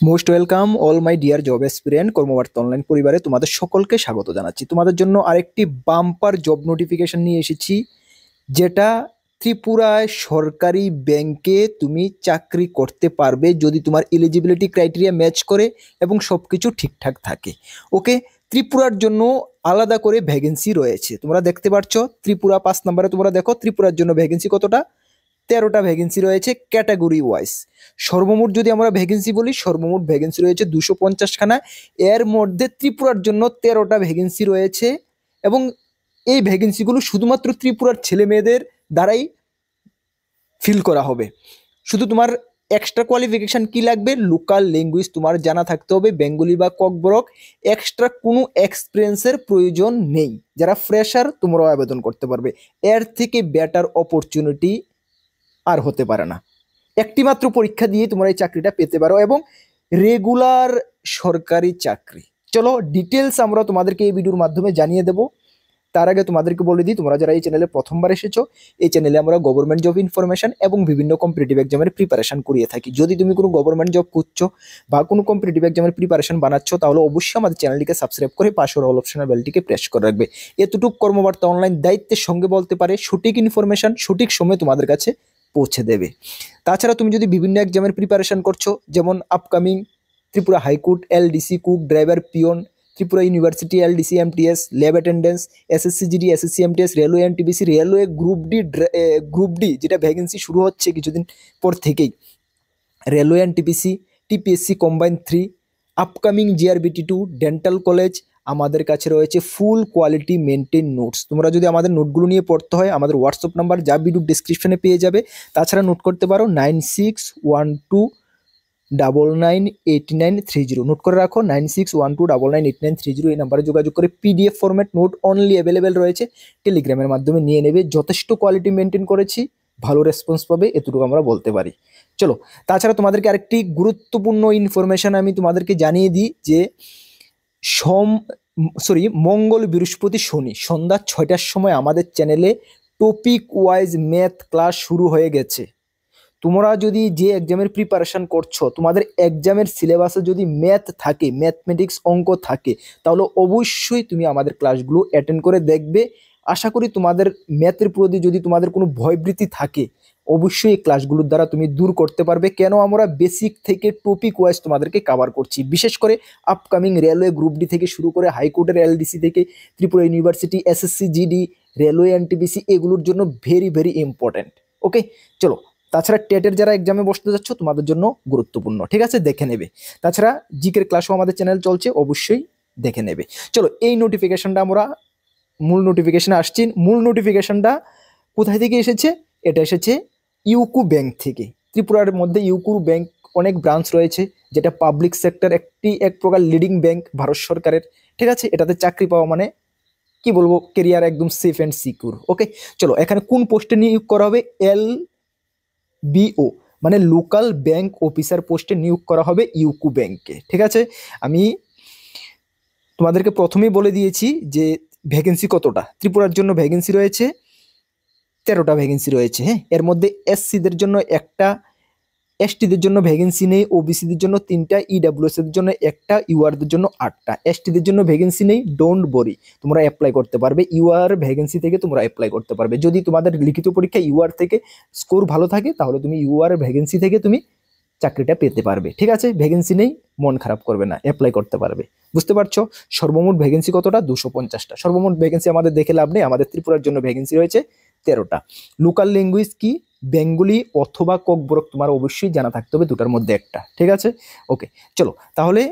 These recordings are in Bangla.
Most welcome all my dear job aspirant কর্মবার্তা online পরিবারে তোমাদের সকলকে স্বাগত জানাচ্ছি। তোমাদের জন্য আরেকটি বাম্পার জব নোটিফিকেশন নিয়ে এসেছি, যেটা ত্রিপুরায় সরকারি ব্যাংকে তুমি চাকরি করতে পারবে যদি তোমার এলিজিবিলিটি ক্রাইটেরিয়া ম্যাচ করে এবং সব কিছু ঠিকঠাক থাকে। ওকে, ত্রিপুরার জন্য আলাদা করে ভ্যাকেন্সি রয়েছে। তোমরা দেখতে পাচ্ছ ত্রিপুরা 5 নম্বরে, তোমরা দেখো ত্রিপুরার জন্য ভ্যাকেন্সি কতটা, 13টা ভ্যাকেন্সি রয়েছে ক্যাটাগরি ওয়াইজ। সর্বমোট যদি আমরা ভ্যাকেন্সি বলি, সর্বমোট ভ্যাকেন্সি রয়েছে 250খানা। এর মধ্যে ত্রিপুরার জন্য 13টা ভ্যাকেন্সি রয়েছে এবং এই ভ্যাকেন্সিগুলো শুধুমাত্র ত্রিপুরার ছেলে মেয়েদের দ্বারাই ফিল করা হবে। শুধু তোমার এক্সট্রা কোয়ালিফিকেশান কি লাগবে, লোকাল ল্যাঙ্গুয়েজ তোমার জানা থাকতে হবে, বেঙ্গলি বা ককবরক। এক্সট্রা কোনো এক্সপিরিয়েন্সের প্রয়োজন নেই। যারা ফ্রেশার তোমরাও আবেদন করতে পারবে। এর থেকে বেটার অপরচুনিটি আর হতে পারে না। একটি মাত্র পরীক্ষা দিয়ে তোমরা এই চাকরিটা পেতে পারো এবং রেগুলার সরকারি চাকরি। চলো ডিটেলস আমরা তোমাদেরকে এই ভিডিওর মাধ্যমে জানিয়ে দেব। তার আগে তোমাদেরকে বলে দিই, তোমরা যারা এই চ্যানেলে প্রথমবার এসেছো, এই চ্যানেলে আমরা গভর্নমেন্ট জব ইনফরমেশন এবং বিভিন্ন কম্পিটিটিভ এক্সামের প্রিপারেশন করিয়ে থাকি। যদি তুমি কোনো গভর্নমেন্ট জব খুঁজছো বা কোনো কম্পিটিটিভ এক্সামের প্রিপারেশন বানাচ্ছ, তাহলে অবশ্যই আমাদের চ্যানেলটিকে সাবস্ক্রাইব করে পাশের অল অপশনাল বেলটিকে প্রেস করে রাখবে। এতটুকু কর্মবার্তা অনলাইন দায়িত্বের সঙ্গে বলতে পারে সঠিক ইনফরমেশন সঠিক সময়ে তোমাদের কাছে পৌঁছে দেবে। তাছাড়া তুমি যদি বিভিন্ন এক্সামের প্রিপারেশন করছো, যেমন upcoming Tripura high court, LDC, cook, driver, peon, Tripura university, LDC, MTS, lab attendance, SSC GD, SSC MTS, railway NTPC, railway group D যেটা ভ্যাকেন্সি শুরু হচ্ছে কিছুদিন পর থেকেই, railway NTPC, TPSC combine 3, upcoming GRBT 2, dental college. আমাদের কাছে রয়েছে ফুল কোয়ালিটি মেনটেন নোটস। তোমরা যদি আমাদের নোটগুলো নিয়ে পড়তে হয়, আমাদের হোয়াটসঅ্যাপ নাম্বার যা ভিডিও ডিসক্রিপশনে পেয়ে যাবে। তাছাড়া নোট করতে পারো 9612998930। নোট করে রাখো 9612998930। এই নাম্বারে যোগাযোগ করে PDF format note only available রয়েছে, টেলিগ্রামের মাধ্যমে নিয়ে নেবে। যথেষ্ট কোয়ালিটি মেনটেন করেছি, ভালো রেসপন্স পাবে, এতটুকু আমরা বলতে পারি। চলো, তাছাড়া তোমাদেরকে আরেকটি গুরুত্বপূর্ণ ইনফরমেশন আমি তোমাদেরকে জানিয়ে দিই যে মঙ্গল, বৃহস্পতি, শনি সন্ধ্যা 6টার সময় আমাদের চ্যানেলে টপিক ওয়াইজ ম্যাথ ক্লাস শুরু হয়ে গেছে। তোমরা যদি যে এক্সামের প্রিপারেশন করছো, তোমাদের এক্সামের সিলেবাসে যদি ম্যাথ থাকে, ম্যাথমেটিক্স অঙ্ক থাকে, তাহলে অবশ্যই তুমি আমাদের ক্লাসগুলো অ্যাটেন্ড করে দেখবে। আশা করি তোমাদের ম্যাথের প্রতি যদি তোমাদের কোনো ভয়ভীতি থাকে, অবশ্যই এই ক্লাসগুলোর দ্বারা তুমি দূর করতে পারবে। কেন আমরা বেসিক থেকে টপিক ওয়াইজ তোমাদেরকে কভার করছি। বিশেষ করে আপকামিং রেলওয়ে গ্রুপ ডি থেকে শুরু করে হাইকোর্টের এলডিসি থেকে Tripura university, SSC GD, railway NTPC, এগুলোর জন্য ভেরি ভেরি ইম্পর্টেন্ট। ওকে, চলো। তাছাড়া টেটের যারা এক্সামে বসতে যাচ্ছ, তোমাদের জন্য গুরুত্বপূর্ণ, ঠিক আছে, দেখে নেবে। তাছাড়া জিকের ক্লাসও আমাদের চ্যানেল চলছে, অবশ্যই দেখে নেবে। চলো, এই নোটিফিকেশনটা আমরা মূল নোটিফিকেশনে আসছি। মূল নোটিফিকেশনটা কোথায় থেকে এসেছে? এটা এসেছে ইউকো ব্যাংক থেকে। ত্রিপুরার মধ্যে ইউকো ব্যাংক অনেক ব্রাঞ্চ রয়েছে, যেটা পাবলিক সেক্টর এক প্রকার লিডিং ব্যাংক ভারত সরকারের, ঠিক আছে। এটাতে চাকরি পাওয়া মানে কি বলবো, কেরিয়ার একদম সেফ অ্যান্ড সিকিউর। ওকে, চলো, এখানে কোন পোস্টে নিয়োগ করা হবে? LBO মানে লোকাল ব্যাংক অফিসার পোস্টে নিয়োগ করা হবে ইউকো ব্যাংকে, ঠিক আছে। আমি তোমাদেরকে প্রথমেই বলে দিয়েছি যে ভ্যাকেন্সি কতটা। ত্রিপুরার জন্য ভ্যাকেন্সি রয়েছে 13টা ভ্যাকেন্সি রয়েছে। হ্যাঁ, এর মধ্যে এসসিদের জন্য একটা, এসটিদের জন্য ভ্যাকেন্সি নেই, ওবিসিদের জন্য 3টা, ইডাব্লিউএসদের জন্য একটা, ইউআরদের জন্য 8টা। এসটিদের জন্য ভ্যাকেন্সি নেই, ডোন্ট বরি, তোমরা অ্যাপ্লাই করতে পারবে। ইউআর ভ্যাকেন্সি থেকে তোমরা অ্যাপ্লাই করতে পারবে। যদি তোমাদের লিখিত পরীক্ষা ইউআর থেকে স্কোর ভালো থাকে, তাহলে তুমি ইউআর ভ্যাকেন্সি থেকে তুমি চাকরিটা পেতে পারবে, ঠিক আছে। ভ্যাকেন্সি নেই, মন খারাপ করবে না, অ্যাপ্লাই করতে পারবে। বুঝতে পারছো? সর্বমোট ভ্যাকেন্সি কতটা? 250টা। সর্বমোট ভ্যাকেন্সি আমাদের দেখে লাভ নেই, আমাদের ত্রিপুরার জন্য ভ্যাকেন্সি রয়েছে 13টা। লোকাল ল্যাঙ্গুয়েজ কি? বেঙ্গলি অথবা ককবরক তোমার অবশ্যই জানা থাকতে হবে, দুটার মধ্যে একটা, ঠিক আছে। ওকে, চলো, তাহলে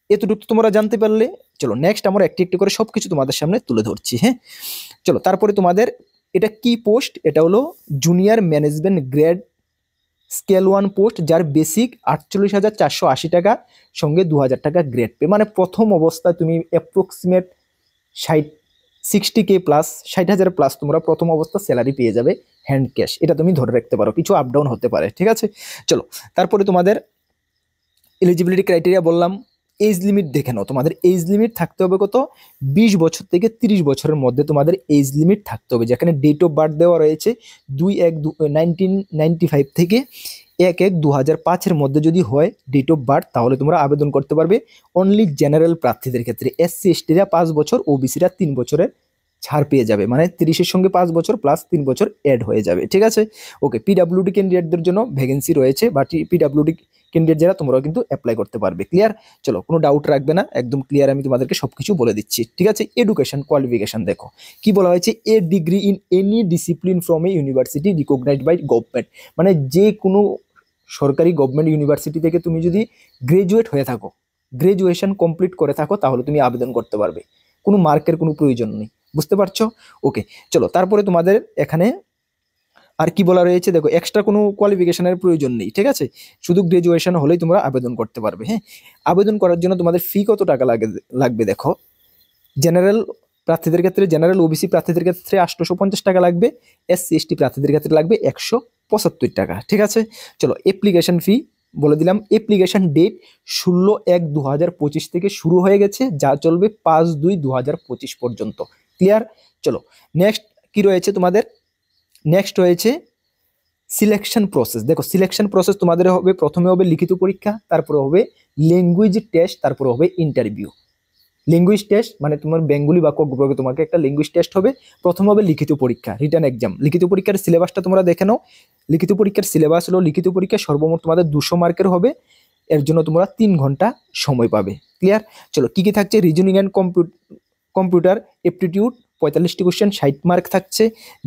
এতটুকু তোমরা জানতে পারলে। চলো, নেক্সট আমরা একটি একটি করে সবকিছু তোমাদের সামনে তুলে ধরছি। হ্যাঁ, চলো, তারপরে তোমাদের এটা কি পোস্ট? এটা হলো junior management grade scale 1 post, যার বেসিক 48,480 টাকা, সঙ্গে 2,000 টাকা গ্রেড পে। মানে প্রথম অবস্থায় তুমি অ্যাপ্রক্সিমেট 60K প্লাস, 60,000 প্লাস তোমরা প্রথম অবস্থা স্যালারি পেয়ে যাবে হ্যান্ড ক্যাশ। এটা তুমি ধরে রাখতে পারো, কিছু আপ ডাউন হতে পারে, ঠিক আছে। চলো, তারপরে তোমাদের এলিজিবিলিটি ক্রাইটেরিয়া বললাম। এজ লিমিট দেখে নাও। তোমাদের এজ লিমিট থাকতে হবে কত? 20 বছর থেকে 30 বছরের মধ্যে তোমাদের এজ লিমিট থাকতে হবে। যেখানে ডেট অফ বার্থ দেওয়া রয়েছে 2/1/1995 থেকে 1/1/2005 মধ্যে যদি হয় ডেট অফ বার্থ, তাহলে তোমরা আবেদন করতে পারবে। অনলি জেনারেল প্রার্থীদের ক্ষেত্রে, SC STরা 5 বছর, OBCরা 3 বছরের ছাড় পেয়ে যাবে, মানে 30-এর সঙ্গে 5 বছর প্লাস 3 বছর অ্যাড হয়ে যাবে, ঠিক আছে। ওকে, PWD ক্যান্ডিডেটদের জন্য ভ্যাকেন্সি রয়েছে, বা PWD ক্যান্ডিডেট যারা, তোমরাও কিন্তু অ্যাপ্লাই করতে পারবে। ক্লিয়ার? চলো, কোনো ডাউট রাখবে না, একদম ক্লিয়ার আমি তোমাদেরকে সবকিছু বলে দিচ্ছি, ঠিক আছে। এডুকেশন কোয়ালিফিকেশন দেখো কি বলা হয়েছে, a degree in any discipline from a university recognised by government, মানে যে কোনো সরকারি গভর্নমেন্ট ইউনিভার্সিটি থেকে তুমি যদি গ্রাজুয়েট হয়ে থাকো, গ্রাজুয়েশন কমপ্লিট করে থাকো, তাহলে তুমি আবেদন করতে পারবে, কোনো মার্কের কোনো প্রয়োজন নেই। বুঝতে পারছো? ওকে, চলো, তারপরে তোমাদের এখানে আর কি বলা রয়েছে দেখো, এক্সট্রা কোনো কোয়ালিফিকেশনের প্রয়োজন নেই, ঠিক আছে, শুধু গ্রাজুয়েশন হলেই তোমরা আবেদন করতে পারবে। হ্যাঁ, আবেদন করার জন্য তোমাদের ফি কত টাকা লাগবে দেখো, জেনারেল প্রার্থীদের ক্ষেত্রে, জেনারেল OBC প্রার্থীদের ক্ষেত্রে 850 টাকা লাগবে, SC ST প্রার্থীদের ক্ষেত্রে লাগবে 175 টাকা, ঠিক আছে। চলো, অ্যাপ্লিকেশন ফি বলে দিলাম। অ্যাপ্লিকেশন ডেট 16/1/2025 থেকে শুরু হয়ে গেছে, যা চলবে 5/2/2025 পর্যন্ত। ক্লিয়ার? চলো, নেক্সট কি রয়েছে তোমাদের, নেক্সট রয়েছে সিলেকশন প্রসেস। দেখো, সিলেকশন প্রসেস তোমাদের হবে, প্রথমে হবে লিখিত পরীক্ষা, তারপরে হবে ল্যাঙ্গুয়েজ টেস্ট, তারপরে হবে ইন্টারভিউ। ল্যাঙ্গুয়েজ টেস্ট মানে তোমার বেঙ্গলি বা বিভাগে তোমাকে একটা ল্যাঙ্গুয়েজ টেস্ট হবে, প্রথম হবে লিখিত পরীক্ষা, রিটার্ন এক্সাম। লিখিত পরীক্ষার সিলেবাসটা তোমরা দেখে নাও। লিখিত পরীক্ষার সিলেবাস হলো, লিখিত পরীক্ষা সর্বমোট তোমাদের 200 মার্কের হবে, এর জন্য তোমরা 3 ঘন্টা সময় পাবে। ক্লিয়ার? চলো, কি কি থাকছে, রিজনিং অ্যান্ড কম্পিউটার এপটিটিউড 45টি কোশ্চেন, 60 মার্ক থাকছে।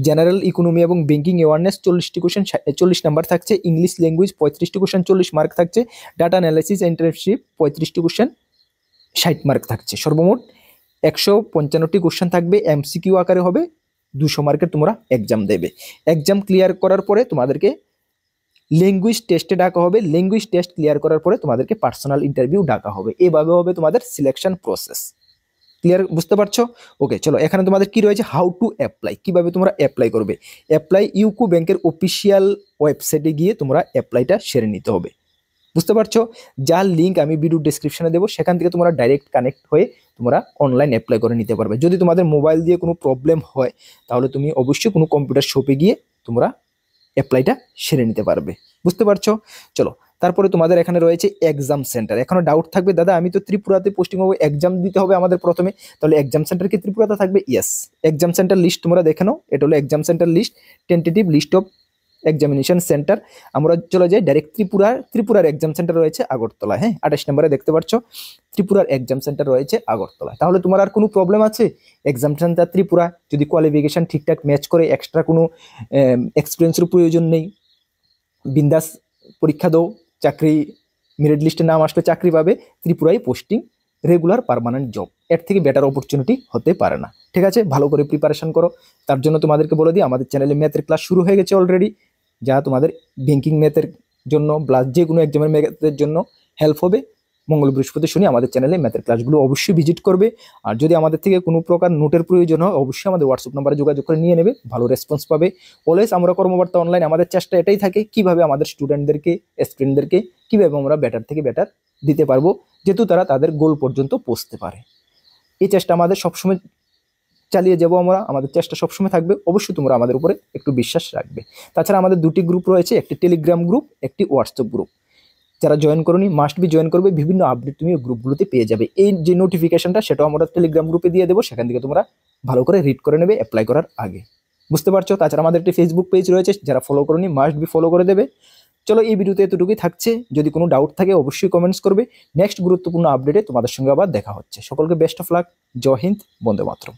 জেনারেল ইকোনমি এবং ব্যাংকিং অ্যাওয়ারনেস 40টি কোশ্চেন, 40 নাম্বার থাকছে। ইংলিশ ল্যাঙ্গুয়েজ 35টি কোশ্চেন, 40 মার্ক থাকছে। ডাটা অ্যানালাইসিস এন্টারপ্রেনারশিপ 35টি কোশ্চেন, 60 মার্ক থাকছে। সর্বমোট 155টি কোশ্চেন থাকবে, MCQ আকারে হবে, 200 মার্কের তোমরা এক্সাম দেবে। এক্সাম ক্লিয়ার করার পরে তোমাদেরকে ল্যাঙ্গুয়েজ টেস্টে ডাকা হবে, ল্যাঙ্গুয়েজ টেস্ট ক্লিয়ার করার পরে তোমাদেরকে পার্সোনাল ইন্টারভিউ ডাকা হবে। এভাবে হবে তোমাদের সিলেকশন প্রসেস। ক্লিয়ার? বুঝতে পারছো? ওকে, চলো, এখানে তোমাদের কি রয়েছে, হাউ টু অ্যাপ্লাই, কিভাবে তোমরা অ্যাপ্লাই করবে। অ্যাপ্লাই ইউকো ব্যাংকের অফিসিয়াল ওয়েবসাইটে গিয়ে তোমরা অ্যাপ্লাইটা সেরে নিতে হবে। বুঝতে পারছো? যার লিঙ্ক আমি ভিডিও ডেসক্রিপশনে দেবো, সেখান থেকে তোমরা ডাইরেক্ট কানেক্ট হয়ে তোমরা অনলাইন অ্যাপ্লাই করে নিতে পারবে। যদি তোমাদের মোবাইল দিয়ে কোনো প্রবলেম হয়, তাহলে তুমি অবশ্যই কোনো কম্পিউটার শপে গিয়ে তোমরা অ্যাপ্লাইটা সেরে নিতে পারবে। বুঝতে পারছো? চলো, তারপরে তোমাদের এখানে রয়েছে এক্সাম সেন্টার। এখনো ডাউট থাকবে, দাদা আমি তো ত্রিপুরাতে পোস্টিং হবো, এক্সাম দিতে হবে আমাদের প্রথমে, তাহলে এক্সাম সেন্টার কি ত্রিপুরাতে থাকবে? ইয়েস। এক্সাম সেন্টার লিস্ট তোমরা দেখে নাও, এটা হলো exam centre list, tentative list of examination centre. আমরা চলে যাই ডাইরেক্ট ত্রিপুরার এক্সাম সেন্টার রয়েছে আগরতলা। হ্যাঁ, 28 নম্বরে দেখতে পাচ্ছ ত্রিপুরার এক্সাম সেন্টার রয়েছে আগরতলা। তাহলে তোমার আর কোনো প্রবলেম আছে, এক্সাম সেন্টার ত্রিপুরা, যদি কোয়ালিফিকেশন ঠিকঠাক ম্যাচ করে, এক্সট্রা কোনো এক্সপিরিয়েন্সের প্রয়োজন নেই, বিন্দাস পরীক্ষা দাও, চাকরি মেরিট লিস্টে নাম আসলে চাকরি পাবে, ত্রিপুরায় পোস্টিং, রেগুলার পার্মানেন্ট জব, এর থেকে বেটার অপরচুনিটি হতে পারে না। ঠিক আছে, ভালো করে প্রিপারেশন করো। তার জন্য তোমাদেরকে বলে দিই, আমাদের চ্যানেলে ম্যাথের ক্লাস শুরু হয়ে গেছে অলরেডি, যা তোমাদের ব্যাংকিং ম্যাথের জন্য প্লাস যে কোনো এক্সামের ম্যাথের জন্য হেল্প হবে। মঙ্গল বৃহস্পতি শনি আমাদের চ্যানেলে ম্যাথের ক্লাসগুলো অবশ্যই ভিজিট করবে। আর যদি আমাদের থেকে কোনো প্রকার নোটের প্রয়োজন হয়, অবশ্যই আমাদের হোয়াটসঅ্যাপ নাম্বারে যোগাযোগ করে নিয়ে নেবে, ভালো রেসপন্স পাবে। অলওয়েজ আমরা কর্মবার্তা অনলাইন, আমাদের চেষ্টা এটাই থাকে কিভাবে আমাদের স্টুডেন্টদেরকে কিভাবে আমরা বেটার থেকে বেটার দিতে পারবো, যেহেতু তারা তাদের গোল পর্যন্ত পৌঁছতে পারে। এই চেষ্টা আমাদের সবসময় চালিয়ে যাব, আমাদের চেষ্টা সবসময় থাকবে। অবশ্যই তোমরা আমাদের উপরে একটু বিশ্বাস রাখবে। তাছাড়া আমাদের দুটি গ্রুপ রয়েছে, একটি টেলিগ্রাম গ্রুপ, একটি হোয়াটসঅ্যাপ গ্রুপ। যারা জয়েন করোনি মাস্ট বি জয়েন করবে, বিভিন্ন আপডেট তুমি গ্রুপগুলোতে পেয়ে যাবে। এই যে নোটিফিকেশনটা, সেটাও আমরা টেলিগ্রাম গ্রুপে দিয়ে দেবো, সেখান থেকে তোমরা ভালো করে রিড করে নেবে অ্যাপ্লাই করার আগে। বুঝতে পারছো? তাছাড়া আমাদের একটি ফেসবুক পেজ রয়েছে, যারা ফলো করোনি মাস্ট বি ফলো করে দেবে। চলো, এই ভিডিওতে এতটুকুই থাকছে। যদি কোনো ডাউট থাকে অবশ্যই কমেন্টস করবে। নেক্সট গুরুত্বপূর্ণ আপডেটে তোমাদের সঙ্গে আবার দেখা হচ্ছে। সকলকে বেস্ট অফ লাক। জয় হিন্দ, বন্দে মাতরম।